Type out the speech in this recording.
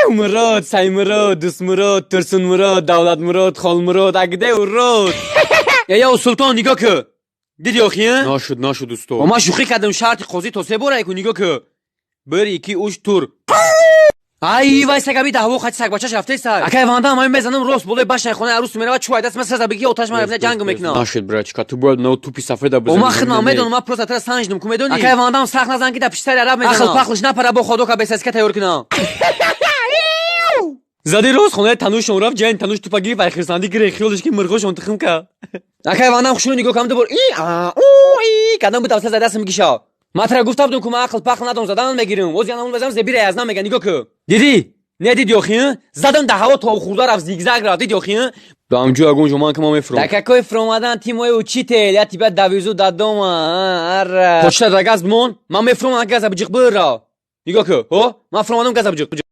مراد سعی مراد دوست مراد ترسون مراد دولت مراد خال مراد اگده مراد یا سلطان نگاه که دیدی آخیه؟ نشد دوستو و ما شوخی کردم شرط قاضی تا 3 بار ایکو نگاه که بر یکی اوش تور ای وای سگابی ده هوا خاطی سگ بچه‌ش رفته است اگه واندام همین بزنم راست بوله باش خونه عروس میره و چوی دست مثلا بگی آتش ما جنگ میکنه نشد برچ تو برد نو تو پی سفر ده بزنم ما خدمت میدونم ما پروساتر سانجدم کو میدونی اگه واندام سخت نزن که ده پیشتر عرب میزنه اخل پخلش نپره با خودو که بساز که تیار کنه زادی روز خونه تنوش اورف جن تنوش تو پگی و خرساندی گره خیالش که مرغوش انتخاب که اگه واندام خوشو نگاه کنم دبر ای کدام بود واسه دست میگیشه ما ترا گفتم که ما عقل پخل ندارم زدن میگیرم وز یعنی بزنم زبیر از نام میگن نگاه که دیدی ندیدی آخیه زدم ده هوا تا خورده رفت زیگزاگ رفت دیدی آخیه دامجو اگون جمان که ما میفرم دکاکوی فرمادن تیموی اوچیته یا تیبت دویزو دادم اره پشت رگاز بمون ما میفرم اگه گاز بجیق برا نگاه که ها ما فرمادم گاز بجیق